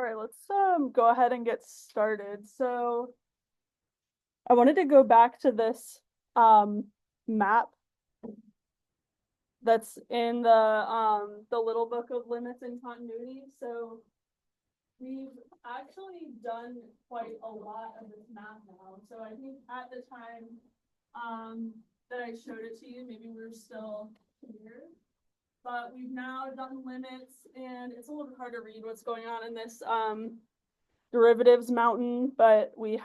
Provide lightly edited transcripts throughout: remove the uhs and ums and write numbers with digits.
All right, let's go ahead and get started. So I wanted to go back to this map that's in the little book of limits and continuity. So we've actually done quite a lot of this map now. So I think at the time that I showed it to you, maybe we were still here. But we've now done limits, and it's a little bit hard to read what's going on in this derivatives mountain, but we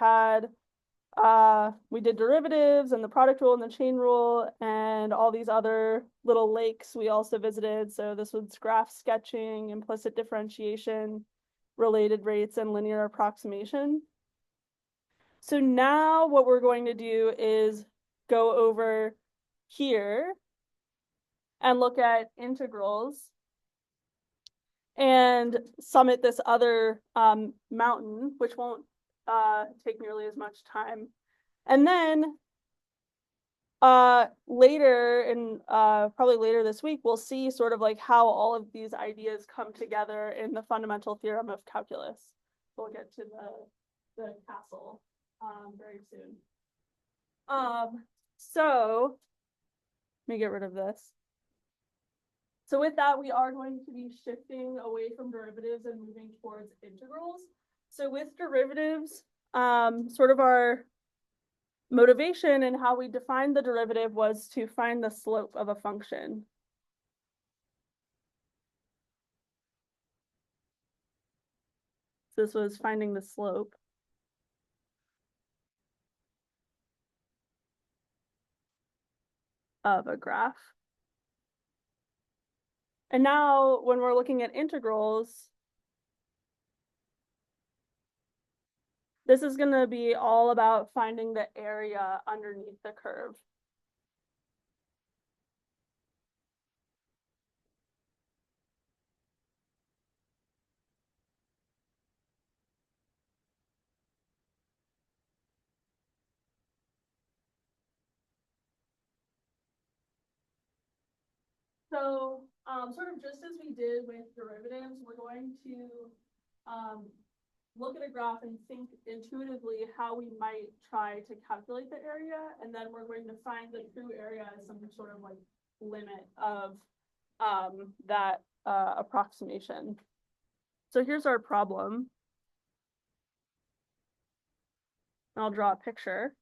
did derivatives and the product rule and the chain rule and all these other little lakes we also visited. So this was graph sketching, implicit differentiation, related rates, and linear approximation. So now what we're going to do is go over here and look at integrals and summit this other mountain, which won't take nearly as much time. And then later in probably later this week, we'll see sort of like how all of these ideas come together in the fundamental theorem of calculus. We'll get to the castle very soon. So let me get rid of this. So with that, we are going to be shifting away from derivatives and moving towards integrals. So with derivatives, sort of our motivation and how we defined the derivative was to find the slope of a function. So this was finding the slope of a graph. And now when we're looking at integrals, this is going to be all about finding the area underneath the curve. So sort of just as we did with derivatives, we're going to look at a graph and think intuitively how we might try to calculate the area, and then we're going to find the true area as some sort of like limit of that approximation. So here's our problem. I'll draw a picture.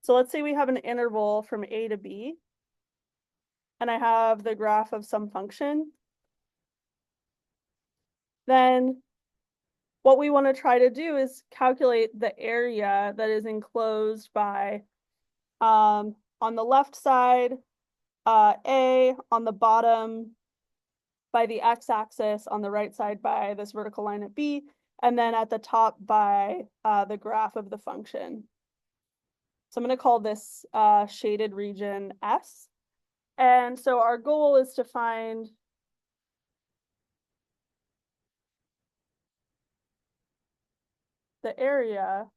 So let's say we have an interval from A to B, and I have the graph of some function. Then what we want to try to do is calculate the area that is enclosed by, on the left side, A, on the bottom by the x-axis, on the right side by this vertical line at B, and then at the top by the graph of the function. So I'm going to call this shaded region S. And so our goal is to find the area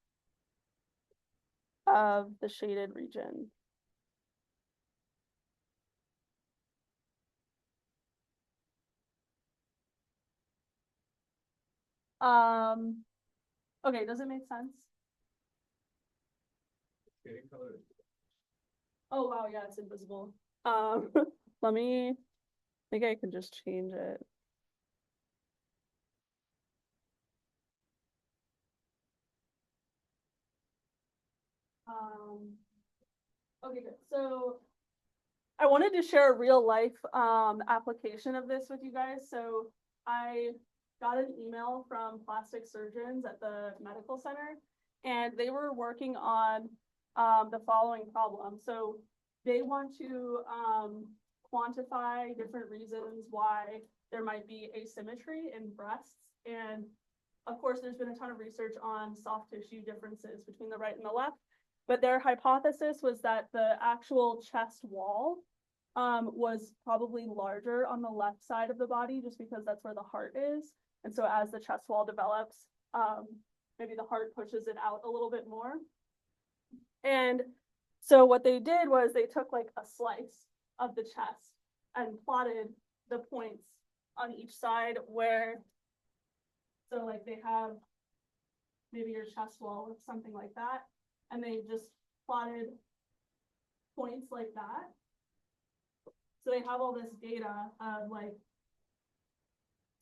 of the shaded region. Okay, does it make sense? Oh wow, yeah, it's invisible. Let me, I think I can just change it. Okay, good. So I wanted to share a real life application of this with you guys. So I got an email from plastic surgeons at the medical center, and they were working on the following problem. So they want to quantify different reasons why there might be asymmetry in breasts. And of course, there's been a ton of research on soft tissue differences between the right and the left. But their hypothesis was that the actual chest wall was probably larger on the left side of the body, just because that's where the heart is. And so as the chest wall develops, maybe the heart pushes it out a little bit more. And so what they did was they took like a slice of the chest and plotted the points on each side where, so like they have maybe your chest wall or something like that, and they just plotted points like that. So they have all this data of like,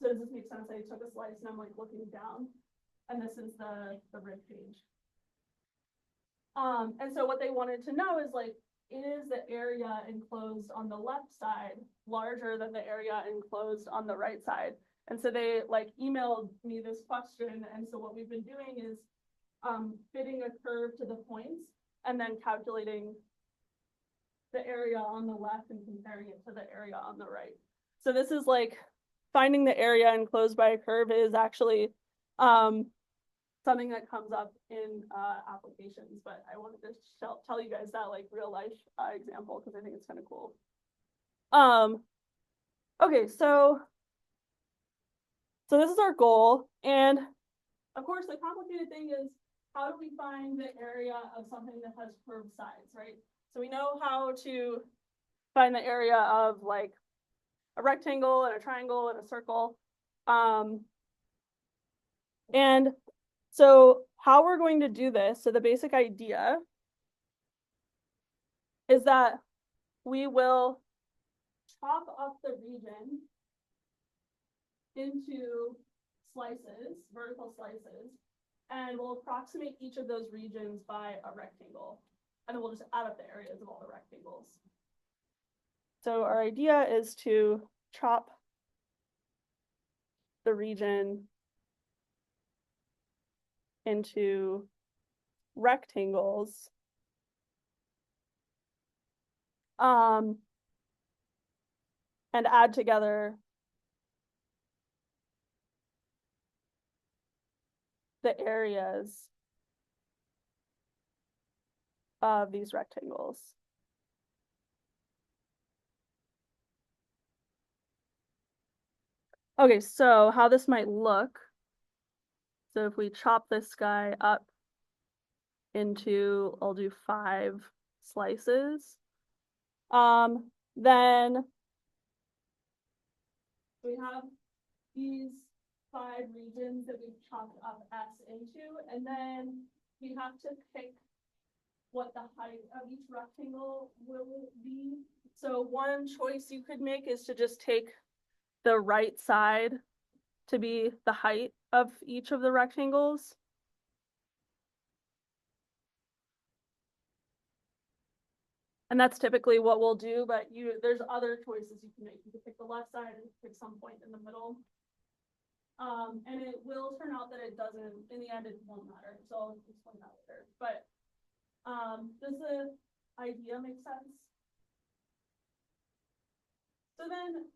so does this make sense? I took a slice and I'm like looking down, and this is the rib cage. And so what they wanted to know is like, is the area enclosed on the left side larger than the area enclosed on the right side? And so they like emailed me this question. And so what we've been doing is fitting a curve to the points and then calculating the area on the left and comparing it to the area on the right. So this is like finding the area enclosed by a curve is actually something that comes up in applications, but I wanted to tell you guys that like real life example because I think it's kind of cool. Okay, so this is our goal, and of course the complicated thing is how do we find the area of something that has curved sides, right? So we know how to find the area of like a rectangle and a triangle and a circle. And so how we're going to do this, so the basic idea is that we will chop up the region into slices, vertical slices, and we'll approximate each of those regions by a rectangle. And then we'll just add up the areas of all the rectangles. So our idea is to chop the region into rectangles. And add together the areas of these rectangles. Okay, so how this might look. So if we chop this guy up into, I'll do 5 slices. Then we have these 5 regions that we've chopped up S into, and then we have to pick what the height of each rectangle will be. So one choice you could make is to just take the right side to be the height of each of the rectangles. And that's typically what we'll do, but there's other choices you can make. You can pick the left side and pick some point in the middle. And it will turn out that it doesn't, in the end, it won't matter. So I'll explain that later. But does the idea make sense? So then,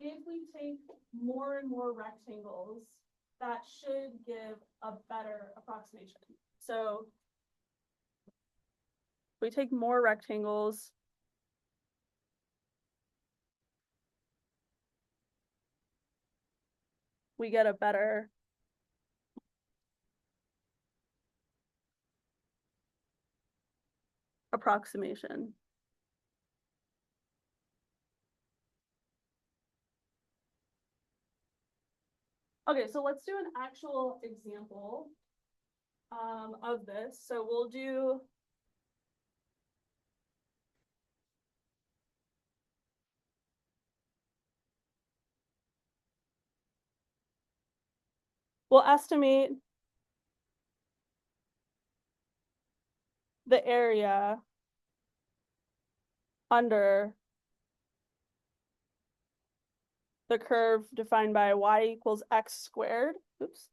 if we take more and more rectangles, that should give a better approximation. So if we take more rectangles, we get a better approximation. Okay, so let's do an actual example of this. So we'll estimate the area under the curve defined by y equals x squared. Oops.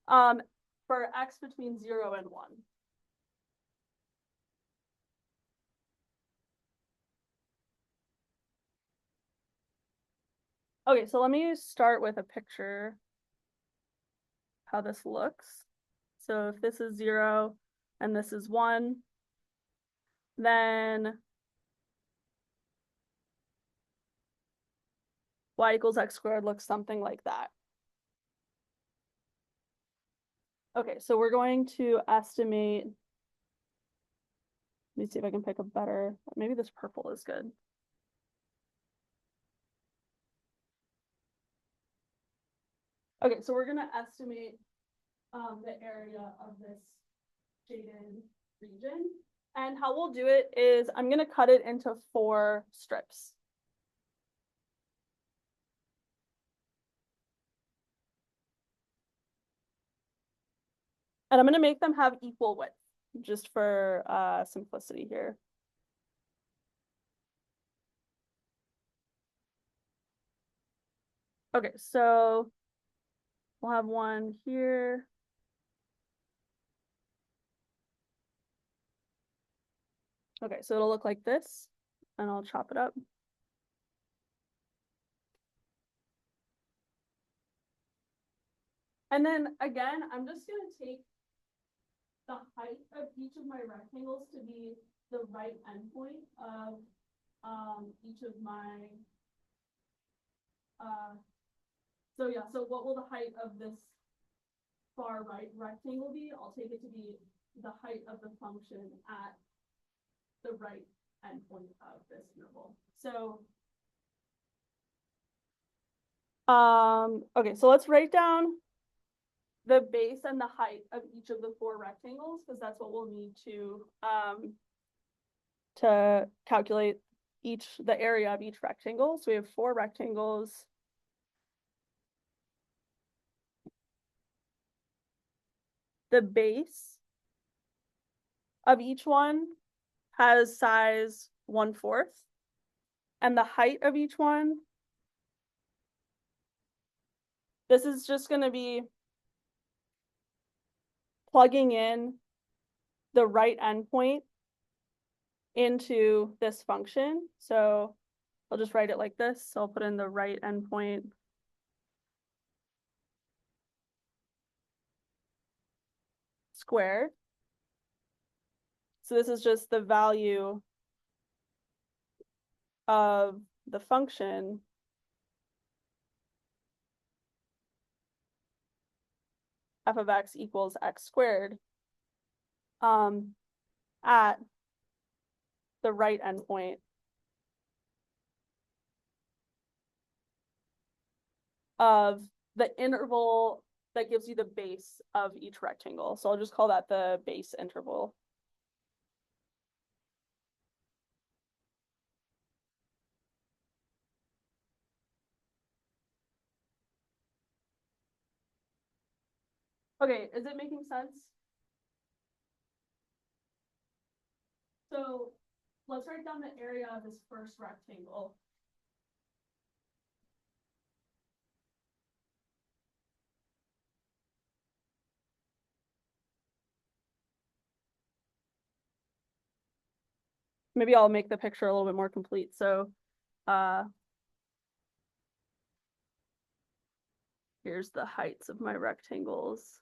For x between 0 and 1. Okay, so let me start with a picture how this looks. So if this is 0 and this is 1, then y equals x squared looks something like that. Okay, so we're going to estimate, let me see if I can pick a better, maybe this purple is good. Okay, so we're gonna estimate the area of this shaded region. And how we'll do it is I'm gonna cut it into 4 strips. And I'm gonna make them have equal width, just for simplicity here. Okay, so we'll have one here. Okay, so it'll look like this, and I'll chop it up. And then again, I'm just gonna take the height of each of my rectangles to be the right endpoint of each of my so what will the height of this far right rectangle be? I'll take it to be the height of the function at the right endpoint of this interval. So okay, so let's write down the base and the height of each of the 4 rectangles, because that's what we'll need to calculate the area of each rectangle. So we have 4 rectangles. The base of each one has size 1/4, and the height of each one, this is just going to be plugging in the right endpoint into this function. So I'll just write it like this. So I'll put in the right endpoint squared. So this is just the value of the function f of x equals x squared at the right endpoint of the interval that gives you the base of each rectangle. So I'll just call that the base interval. Okay, is it making sense? So let's write down the area of this first rectangle. Maybe I'll make the picture a little bit more complete. So here's the heights of my rectangles.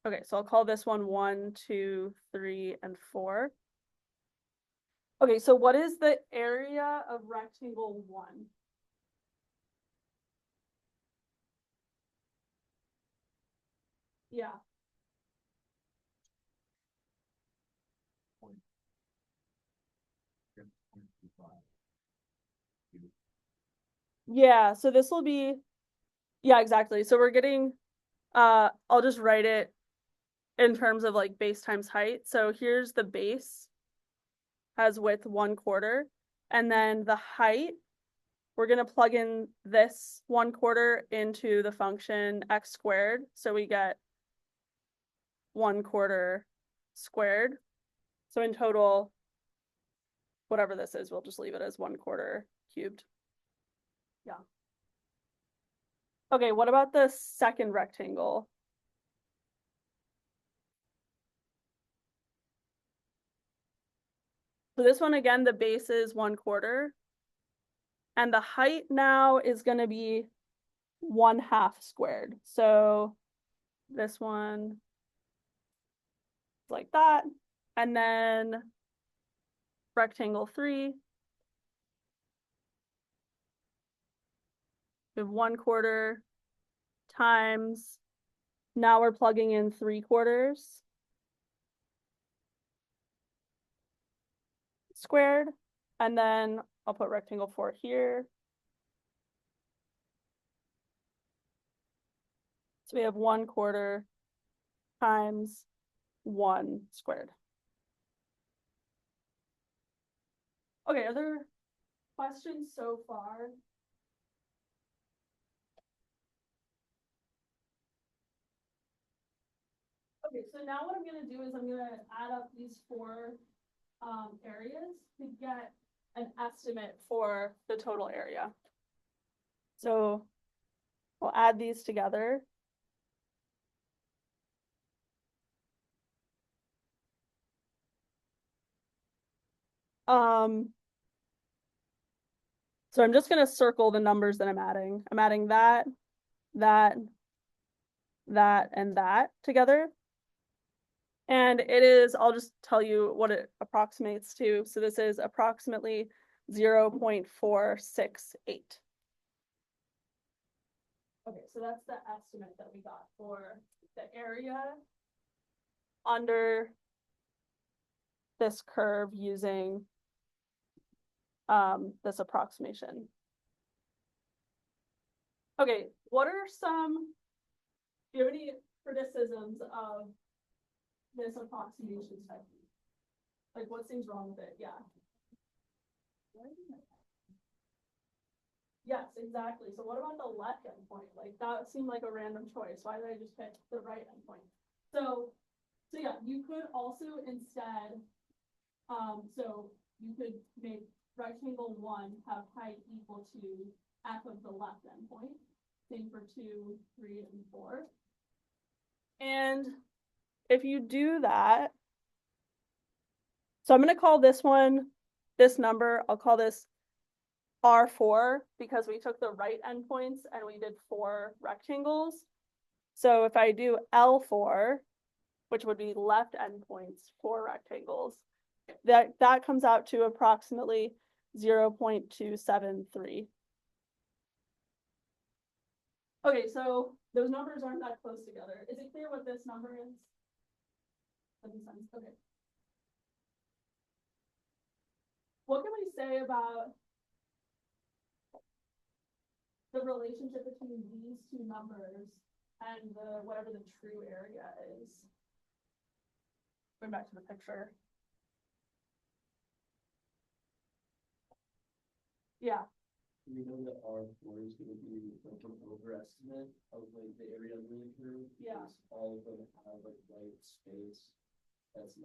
Okay, so I'll call this one 1, 2, 3, and 4. Okay, so what is the area of rectangle 1? Yeah. Yeah, so this will be, yeah, exactly. So we're getting, I'll just write it in terms of like base times height. So here's the base has width 1/4, and then the height, we're gonna plug in this 1/4 into the function x squared. So we get 1/4 squared. So in total, whatever this is, we'll just leave it as 1/4 cubed. Yeah. Okay, what about the second rectangle? So this one, again, the base is 1/4. And the height now is going to be 1/2 squared. So this one like that. And then rectangle 3, we have 1/4 times, now we're plugging in 3/4 squared. And then I'll put rectangle 4 here. So we have 1/4 times 1 squared. Okay, are there questions so far? Okay, so now what I'm gonna do is I'm gonna add up these 4 areas to get an estimate for the total area. So we'll add these together. So I'm just gonna circle the numbers that I'm adding. I'm adding that, that, and that together. And it is, I'll just tell you what it approximates to. So this is approximately 0.468. Okay, so that's the estimate that we got for the area under this curve using this approximation. Okay, what are some, do you have any criticisms of this approximation technique? Like what seems wrong with it? Yeah. Yes, exactly. So what about the left endpoint? Like that seemed like a random choice. Why did I just pick the right endpoint? So yeah, you could also instead, so you could make rectangle 1 have height equal to f of the left endpoint. Same for 2, 3, and 4. And if you do that, so I'm going to call this one, this number, I'll call this R4 because we took the right endpoints and we did 4 rectangles. So if I do L4, which would be left endpoints, 4 rectangles, that comes out to approximately 0.273. Okay, so those numbers aren't that close together. Is it clear what this number is? That makes sense. Okay. What can we say about the relationship between these 2 numbers and whatever the true area is? Going back to the picture. Yeah. We know that R4 is going to be like an overestimate of like the area under the curve. Yeah. All of them have like white space. That doesn't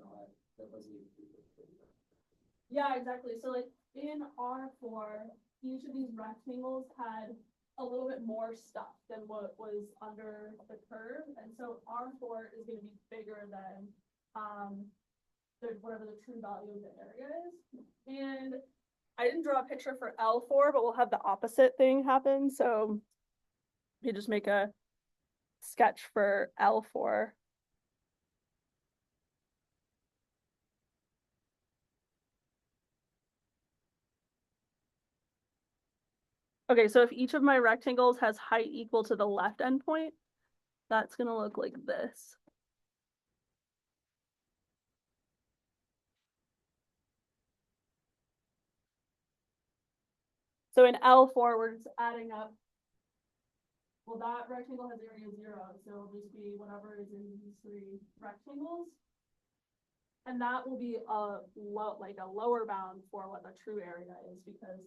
include it. Yeah, exactly. So like in R4, each of these rectangles had a little bit more stuff than what was under the curve. And so R4 is going to be bigger than whatever the true value of the area is. And I didn't draw a picture for L4, but we'll have the opposite thing happen. So you just make a sketch for L4. Okay, so if each of my rectangles has height equal to the left endpoint, that's going to look like this. So in L4, we're just adding up. Well, that rectangle has area 0, so it'll just be whatever is in these 3 rectangles. And that will be a lower bound for what the true area is, because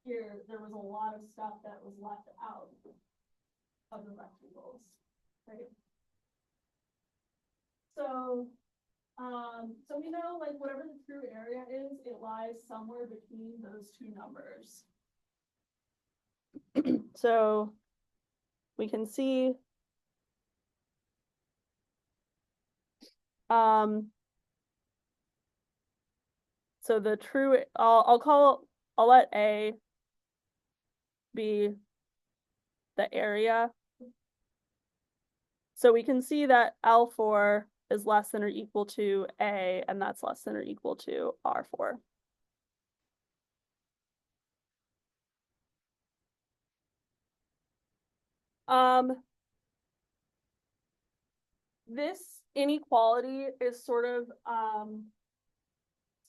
here there was a lot of stuff that was left out of the rectangles, right? So we know like whatever the true area is, it lies somewhere between those 2 numbers. So we can see so the true, I'll let A be the area. So we can see that L4 is less than or equal to A, and that's less than or equal to R4. This inequality is sort of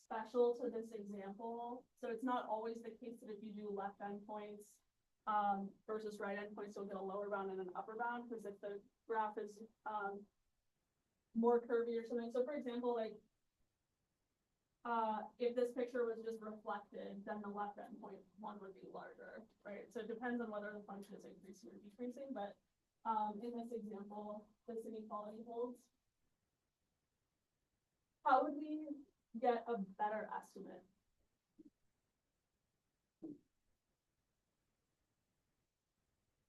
special to this example. So it's not always the case that if you do left endpoints versus right endpoints, you'll get a lower bound and an upper bound, because if the graph is more curvy or something. So for example, like if this picture was just reflected, then the left endpoint one would be larger, right? So it depends on whether the function is increasing or decreasing, but in this example, this inequality holds. How would we get a better estimate?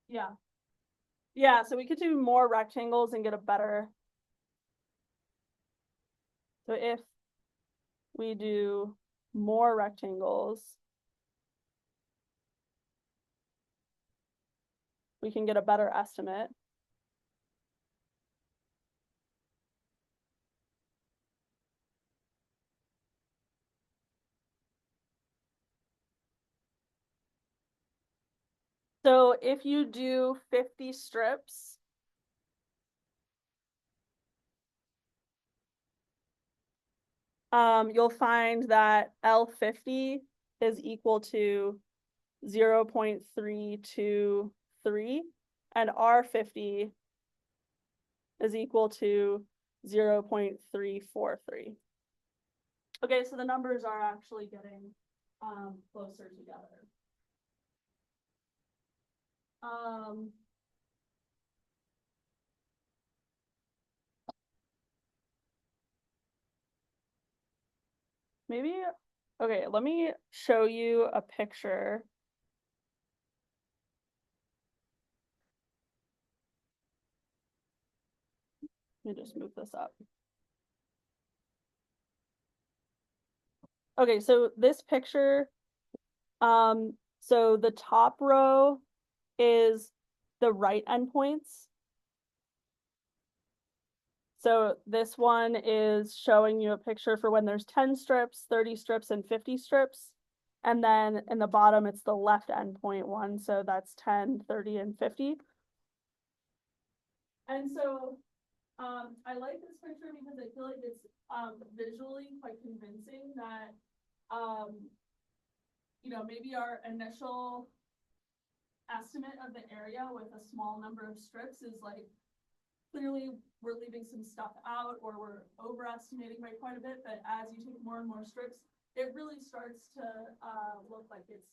Yeah. Yeah, so we could do more rectangles and get a better. So if we do more rectangles, we can get a better estimate. So if you do 50 strips, you'll find that L50 is equal to 0.323 and R50 is equal to 0.343. Okay, so the numbers are actually getting closer together. Maybe, okay, let me show you a picture. Let me just move this up. Okay, so this picture, so the top row is the right endpoints. So this one is showing you a picture for when there's 10 strips, 30 strips, and 50 strips. And then in the bottom, it's the left endpoint one. So that's 10, 30, and 50. And so I like this picture because I feel like it's visually quite convincing that, maybe our initial estimate of the area with a small number of strips is like, clearly we're leaving some stuff out or we're overestimating by quite a bit, but as you take more and more strips, it really starts to look like it's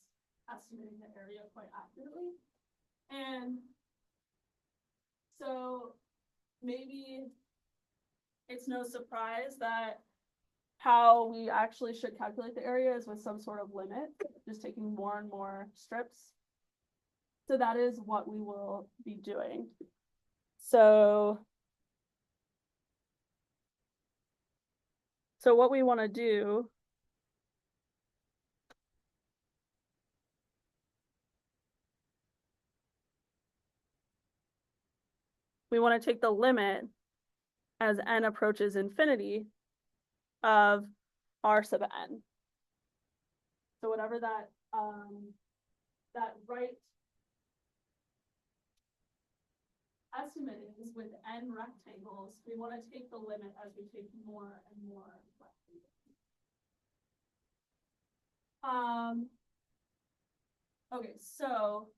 estimating the area quite accurately. And so maybe it's no surprise that how we actually should calculate the area is with some sort of limit, just taking more and more strips. So that is what we will be doing. So what we want to do we want to take the limit as n approaches infinity of r sub n. So whatever that right estimate is with n rectangles, we want to take the limit as we take more and more rectangles. Okay, so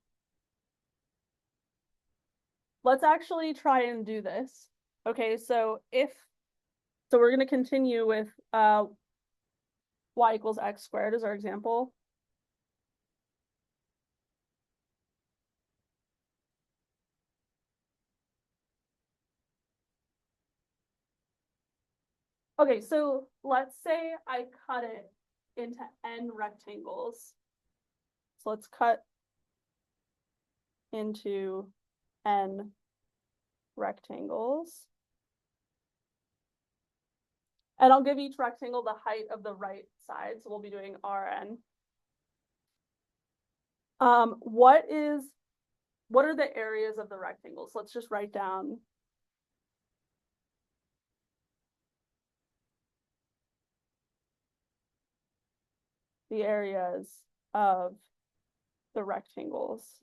let's actually try and do this. Okay, so we're going to continue with y equals x squared as our example. Okay, so let's say I cut it into n rectangles. So let's cut into n rectangles. And I'll give each rectangle the height of the right side. So we'll be doing Rn. What are the areas of the rectangles? Let's just write down the areas of the rectangles.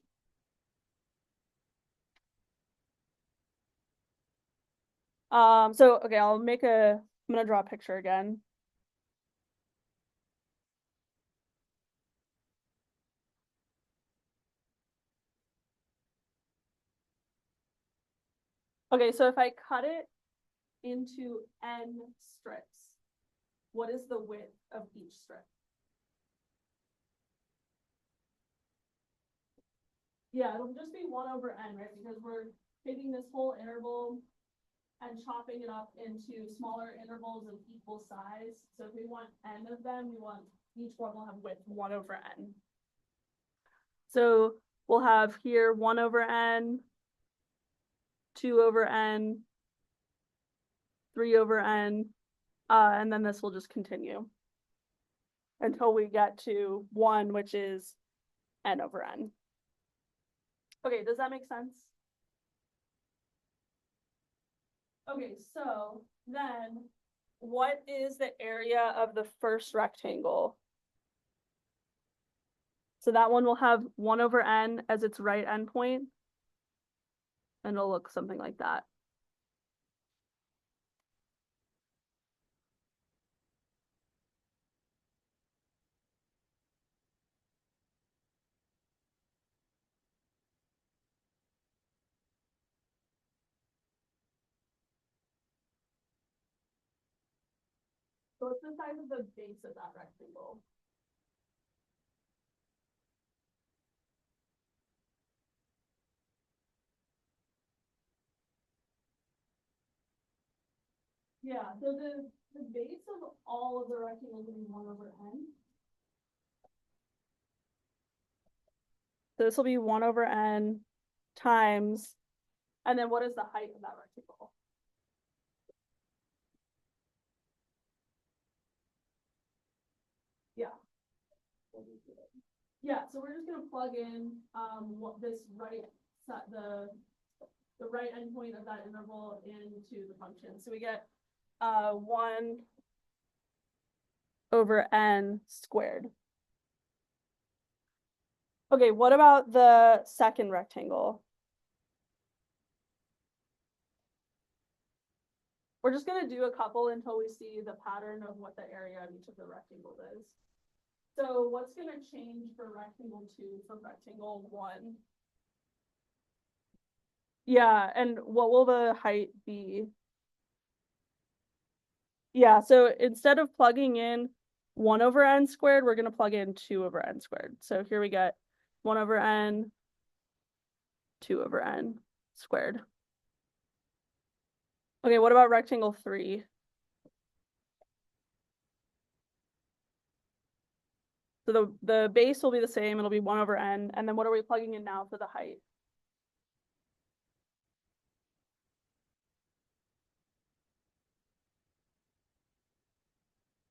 Okay, I'm gonna draw a picture again. Okay, so if I cut it into n strips, what is the width of each strip? Yeah, it'll just be 1/n, right? Because we're taking this whole interval and chopping it up into smaller intervals of equal size. So if we want n of them, we want each one will have width 1/n. So we'll have here 1/n, 2/n, 3/n, and then this will just continue until we get to 1, which is n/n. Okay, does that make sense? Okay, so then what is the area of the first rectangle? So that one will have 1/n as its right endpoint, and it'll look something like that. So what's the size of the base of that rectangle? Yeah, so the base of all of the rectangles will be 1/n. So this will be 1/n times, and then what is the height of that rectangle? Yeah. Yeah, so we're just gonna plug in what this the right endpoint of that interval into the function. So we get 1/n squared. Okay, what about the second rectangle? We're just gonna do a couple until we see the pattern of what the area of each of the rectangles is. So what's gonna change for rectangle 2 from rectangle 1? Yeah, and what will the height be? Yeah, so instead of plugging in 1/n squared, we're gonna plug in 2/n squared. So here we get 1/n, 2/n squared. Okay, what about rectangle 3? So the base will be the same, it'll be 1/n, and then what are we plugging in now for the height?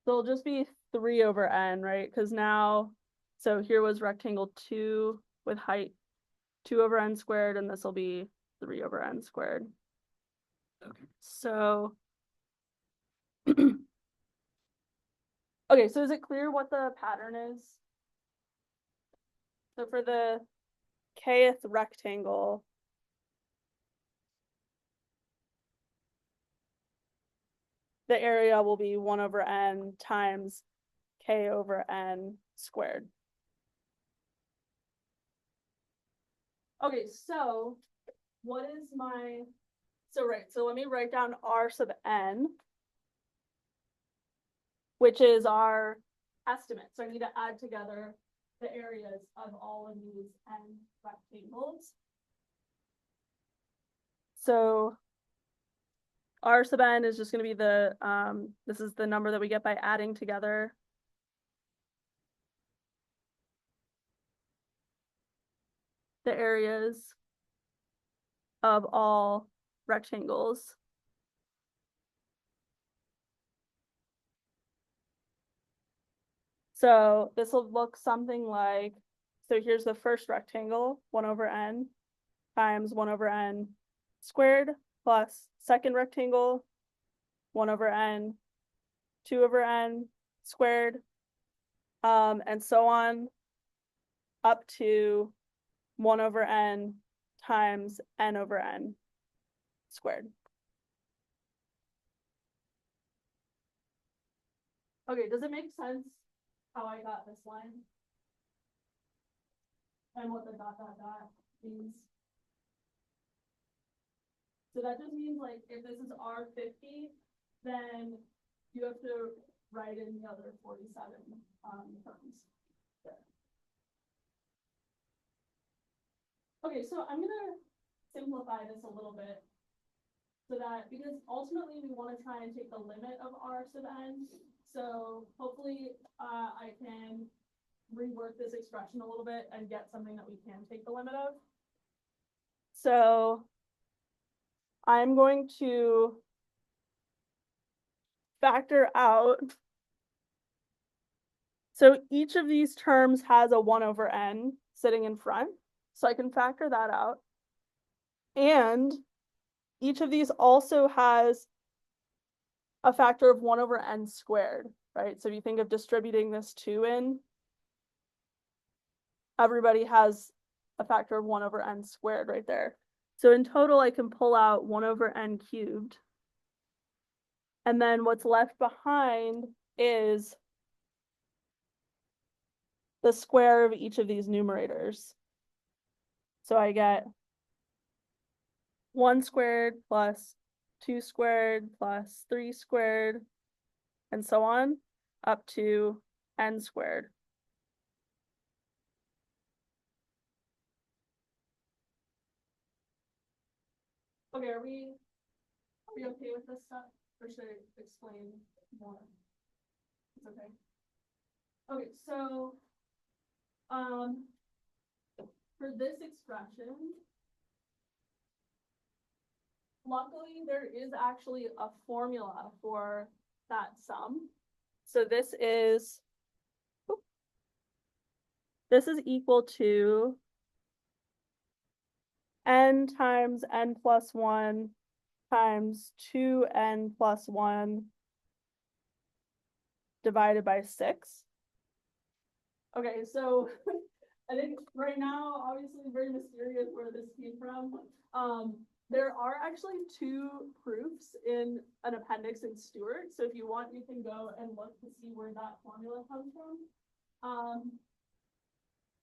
So it'll just be 3/n, right? Because now, so here was rectangle 2 with height 2/n squared, and this will be 3/n squared. Okay, so okay, so is it clear what the pattern is? So for the kth rectangle, the area will be 1/n times k/n squared. Okay, so what is my, so let me write down r sub n, which is our estimate. So I need to add together the areas of all of these n rectangles. So r sub n is just going to be the, this is the number that we get by adding together the areas of all rectangles. So this will look something like, so here's the first rectangle, 1/n times 1/n squared, plus second rectangle, 1/n, 2/n squared, and so on up to 1/n times n/n squared. Okay, does it make sense how I got this line? And what the dot dot dot means? So that just means like if this is R50, then you have to write in the other 47 terms. There. Okay, so I'm gonna simplify this a little bit so that, because ultimately we want to try and take the limit of R to the n. So hopefully I can rework this expression a little bit and get something that we can take the limit of. So I'm going to factor out. So each of these terms has a 1 over n sitting in front. So I can factor that out. And each of these also has a factor of 1 over n squared, right? So if you think of distributing this 2 in, everybody has a factor of 1 over n squared right there. So in total, I can pull out 1 over n cubed. And then what's left behind is the square of each of these numerators. So I get 1 squared plus 2 squared plus 3 squared, and so on, up to n squared. Okay, are we okay with this stuff? Or should I explain more? It's okay. Okay, so for this expression, luckily there is actually a formula for that sum. So this is equal to n times n plus 1 times 2n plus 1 divided by 6. Okay, so I think right now, obviously very mysterious where this came from. There are actually 2 proofs in an appendix in Stewart. So if you want, you can go and look to see where that formula comes from.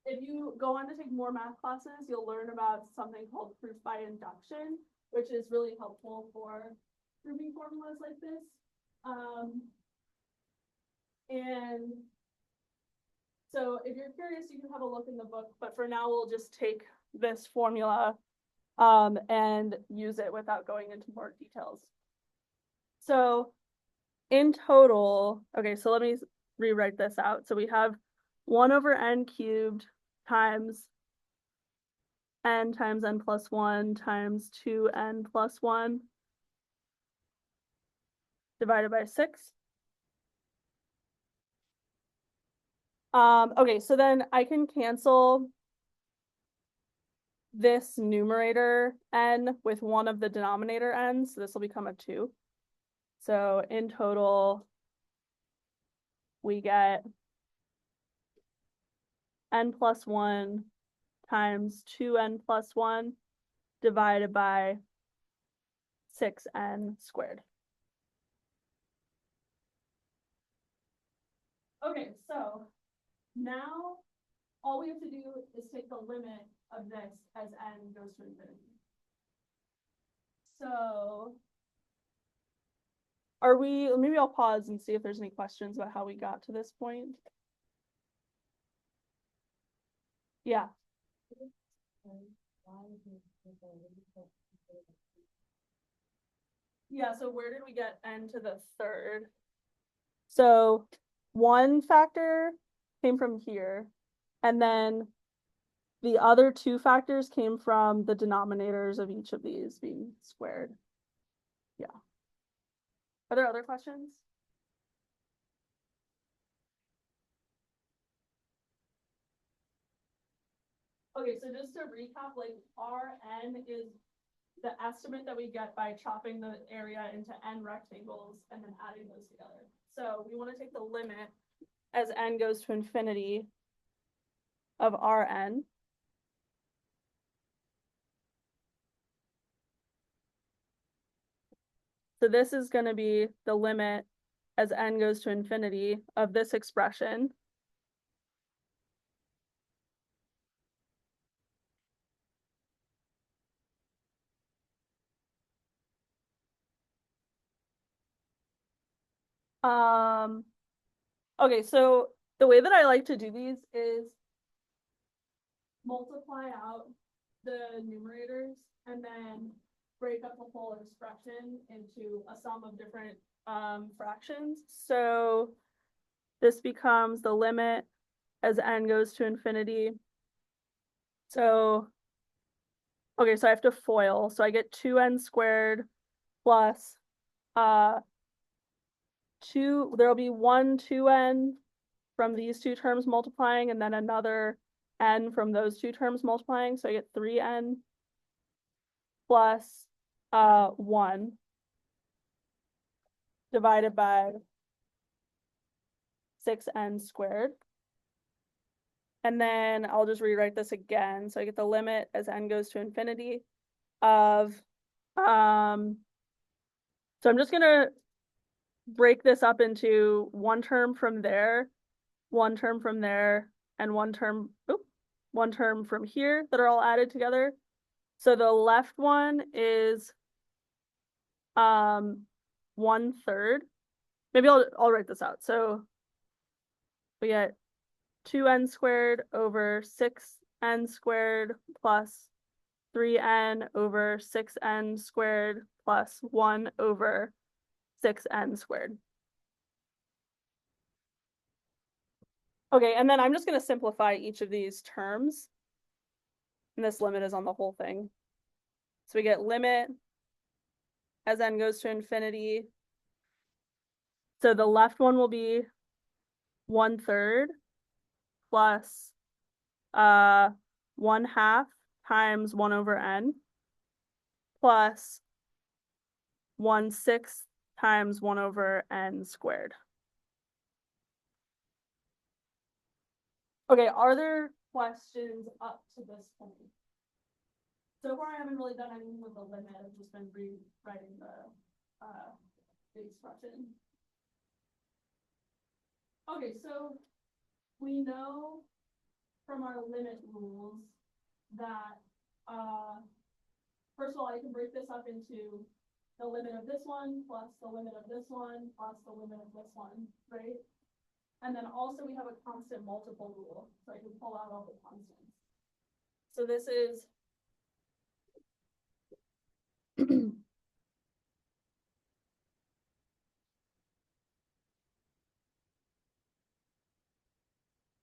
If you go on to take more math classes, you'll learn about something called proof by induction, which is really helpful for proving formulas like this. And so if you're curious, you can have a look in the book, but for now we'll just take this formula and use it without going into more details. So in total, okay, so let me rewrite this out. So we have 1 over n cubed times n plus 1 times 2n plus 1 divided by 6. Okay, so then I can cancel this numerator n with one of the denominator n's, so this will become a 2. So in total, we get n plus 1 times 2n plus 1 divided by 6n squared. Okay, so now all we have to do is take the limit of this as n goes to infinity. So are we, maybe I'll pause and see if there's any questions about how we got to this point. Yeah. Yeah, so where did we get n to the third? So one factor came from here, and then the other 2 factors came from the denominators of each of these being squared. Yeah. Are there other questions? Okay, so just to recap, like Rn is the estimate that we get by chopping the area into n rectangles and then adding those together. So we want to take the limit as n goes to infinity of Rn. So this is going to be the limit as n goes to infinity of this expression. Okay, so the way that I like to do these is multiply out the numerators and then break up the whole expression into a sum of different fractions. So this becomes the limit as n goes to infinity. So, okay, so I have to FOIL. So I get 2n squared plus there'll be 2n from these two terms multiplying, and then another n from those two terms multiplying. So I get 3n plus 1 divided by 6n squared. And then I'll just rewrite this again. So I get the limit as n goes to infinity of, so I'm just gonna break this up into one term from there, one term from there, and one term from here that are all added together. So the left one is 1/3. Maybe I'll write this out. So we get 2n squared over 6n squared plus 3n over 6n squared plus 1 over 6n squared. Okay, and then I'm just going to simplify each of these terms. And this limit is on the whole thing. So we get limit as n goes to infinity. So the left one will be 1/3 plus 1/2 times 1 over n plus 1/6 times 1 over n squared. Okay, are there questions up to this point? So far, I haven't really done anything with the limit. I've just been rewriting the expression. Okay, so we know from our limit rules that first of all, I can break this up into the limit of this one plus the limit of this one plus the limit of this one, right? And then also we have a constant multiple rule, so I can pull out all the constants. So this is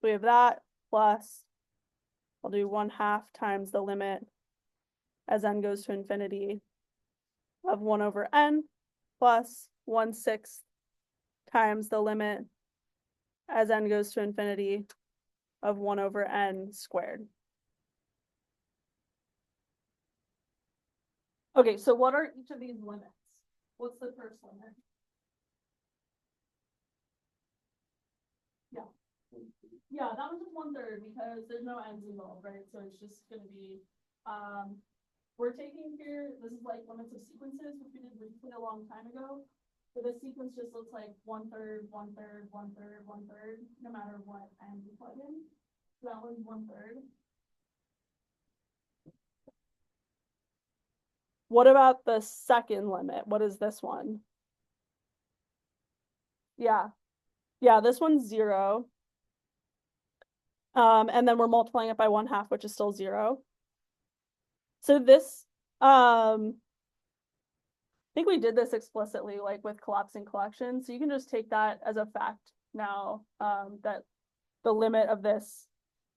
we have that plus, I'll do 1/2 times the limit as n goes to infinity of 1 over n plus 1/6 times the limit as n goes to infinity of 1 over n squared. Okay, so what are each of these limits? What's the first limit? Yeah. Yeah, that was just 1/3 because there's no n's involved, right? So it's just gonna be, we're taking here, this is like limits of sequences, which we did briefly a long time ago. So this sequence just looks like 1/3, 1/3, 1/3, 1/3, no matter what n you plug in. So that one's 1/3. What about the second limit? What is this one? Yeah. Yeah, this one's 0. And then we're multiplying it by 1/2, which is still 0. So this, I think we did this explicitly, like with collapsing collections. So you can just take that as a fact now, that the limit of this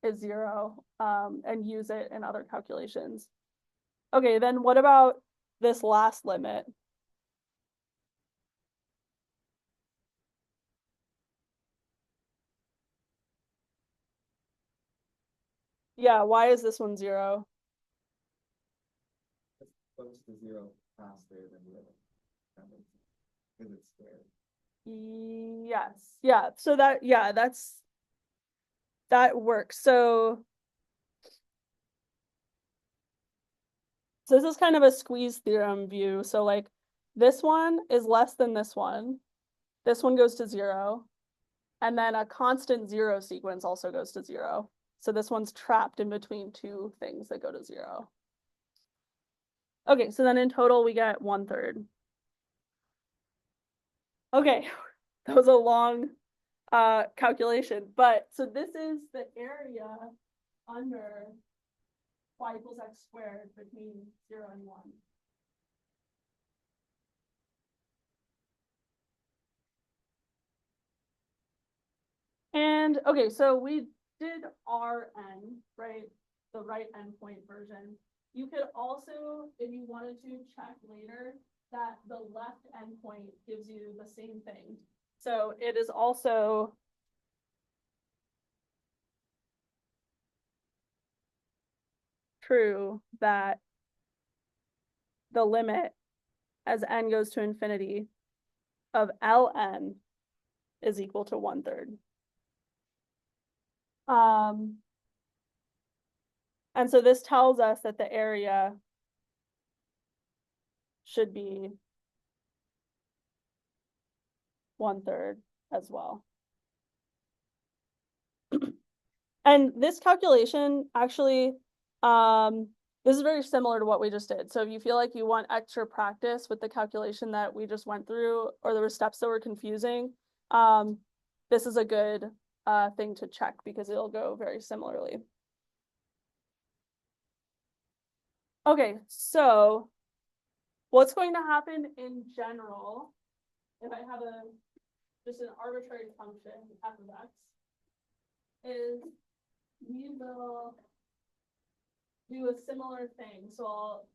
is 0, and use it in other calculations. Okay, then what about this last limit? Yeah, why is this one 0? What's the 0 faster than the other? Because it's squared. Yes. Yeah. So that works. So this is kind of a squeeze theorem view. So like this one is less than this one. This one goes to 0. And then a constant 0 sequence also goes to 0. So this one's trapped in between two things that go to 0. Okay, so then in total we get 1/3. Okay, That was a long calculation, but so this is the area under y equals x squared between 0 and 1. And okay, so we did Rn, right? The right endpoint version. You could also, if you wanted to, check later that the left endpoint gives you the same thing. So it is also true that the limit as n goes to infinity of ln is equal to 1/3. And so this tells us that the area should be 1/3 as well. And this calculation actually, this is very similar to what we just did. So if you feel like you want extra practice with the calculation that we just went through, or there were steps that were confusing, this is a good thing to check because it'll go very similarly. Okay, so what's going to happen in general if I have just an arbitrary function f of x is we will do a similar thing. So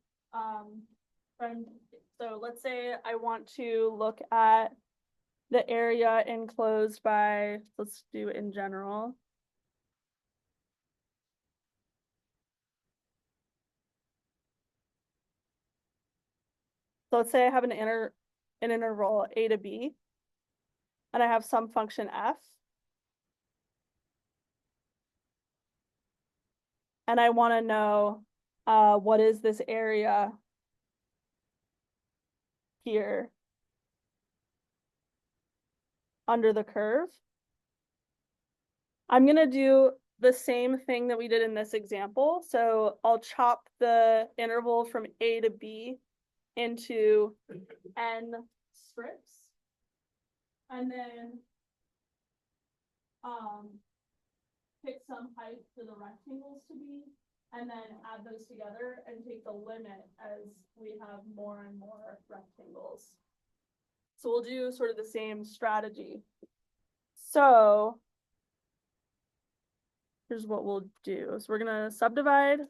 so let's say I want to look at the area enclosed by, let's do in general. So let's say I have an interval a to b, and I have some function f. And I want to know what is this area here under the curve. I'm going to do the same thing that we did in this example. So I'll chop the interval from a to b into n strips, and then pick some height for the rectangles to be, and then add those together and take the limit as we have more and more rectangles. So we'll do sort of the same strategy. So here's what we'll do. So we're gonna subdivide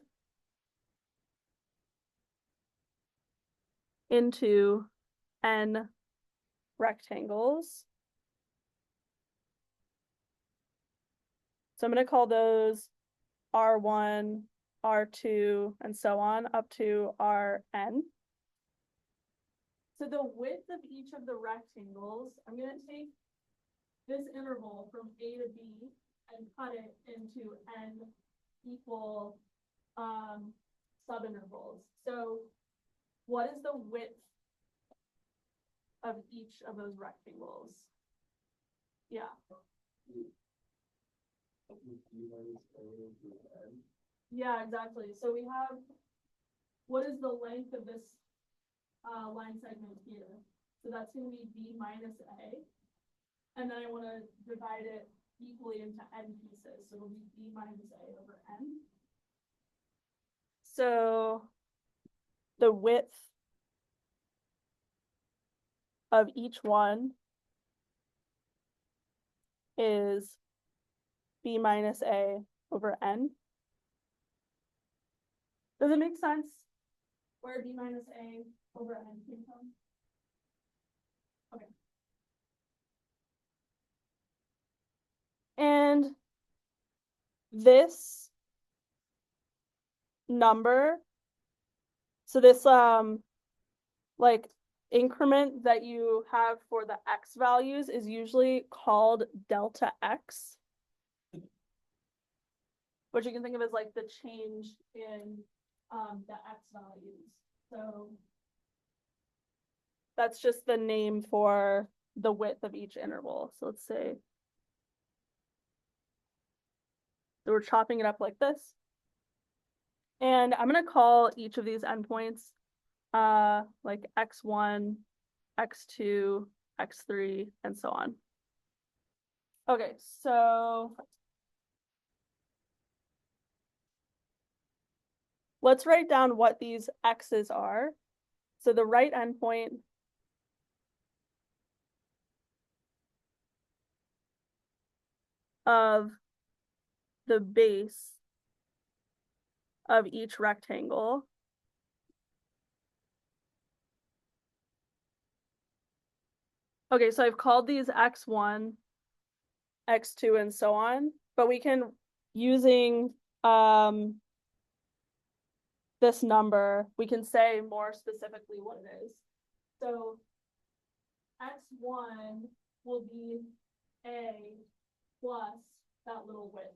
into n rectangles. So I'm gonna call those R1, R2, and so on up to Rn. So the width of each of the rectangles, I'm gonna take this interval from a to b and cut it into n equal subintervals. So what is the width of each of those rectangles? Yeah. Yeah, exactly. So we have, what is the length of this line segment here? So that's going to be b minus a. And then I want to divide it equally into n pieces. So it'll be b minus a over n. So the width of each one is b minus a over n. Does it make sense where b minus a over n came from? Okay. And this number, so this like increment that you have for the x values is usually called delta x, which you can think of as like the change in the x values. So that's just the name for the width of each interval. So let's say that we're chopping it up like this. And I'm going to call each of these endpoints like x1, x2, x3, and so on. Okay, so let's write down what these x's are. So the right endpoint of the base of each rectangle Okay, so I've called these x1, x2, and so on, but we can, using this number, we can say more specifically what it is. So x1 will be a plus that little width,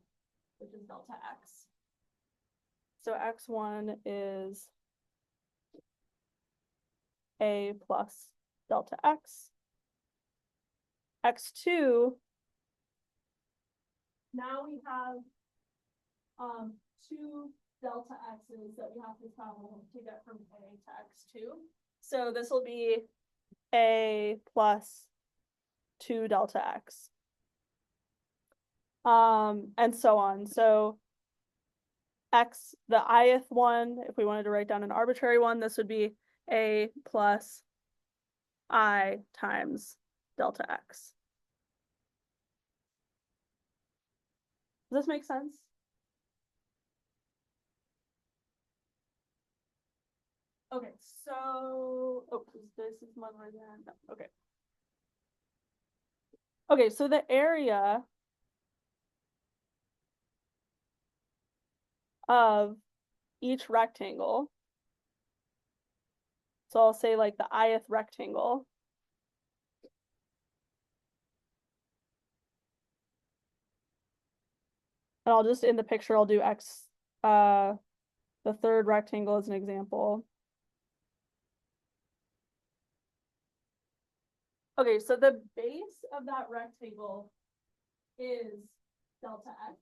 which is delta x. So x1 is a plus delta x. x2, now we have two delta x's that we have to travel to get from a to x2. So this will be a plus 2 delta x. And so on. So x, the ith one, if we wanted to write down an arbitrary one, this would be a plus I times delta x. Does this make sense? Okay, so, oh, this is one right there. No, okay. Okay, so the area of each rectangle, so I'll say like the ith rectangle, and I'll just, in the picture, I'll do x, the third rectangle as an example. Okay, so the base of that rectangle is delta x.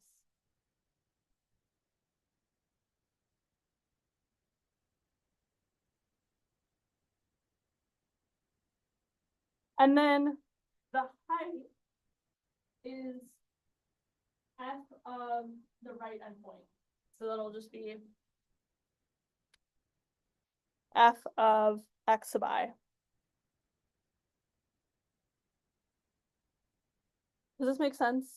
And then the height is f of the right endpoint. So that'll just be f of x sub I. Does this make sense?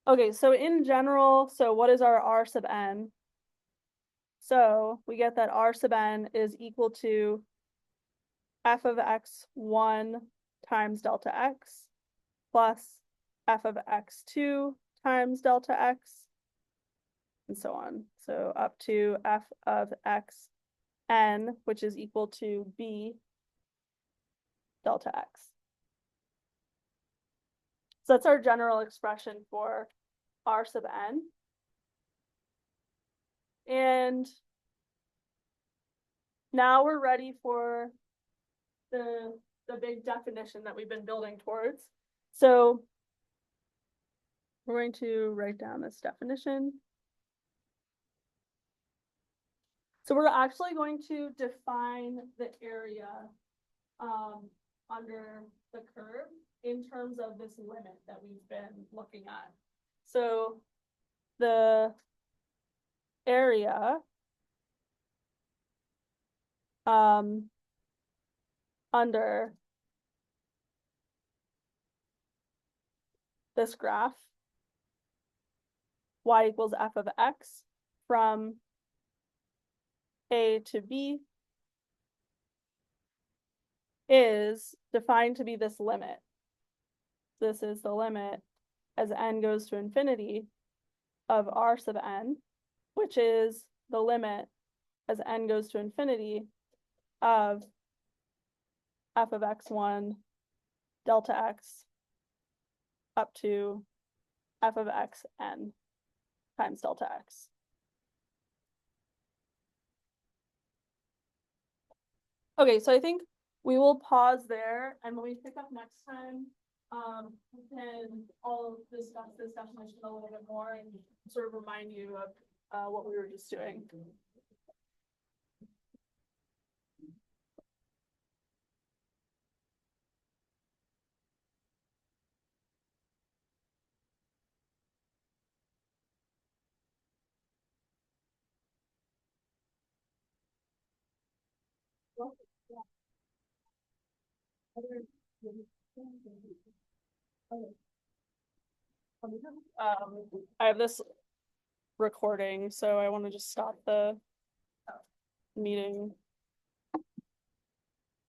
Okay, so in general, so what is our r sub n? So we get that r sub n is equal to f of x1 times delta x plus f of x2 times delta x, and so on. So up to f of x n, which is equal to b delta x. So that's our general expression for r sub n. And now we're ready for the big definition that we've been building towards. So we're going to write down this definition. So we're actually going to define the area under the curve in terms of this limit that we've been looking at. So the area under this graph, y equals f of x from a to b, is defined to be this limit. This is the limit as n goes to infinity of r sub n, which is the limit as n goes to infinity of f of x1 delta x up to f of xn times delta x. Okay, so I think we will pause there, and when we pick up next time, we can all discuss this definition a little bit more and sort of remind you of what we were just doing. I have this recording, so I want to just stop the meeting.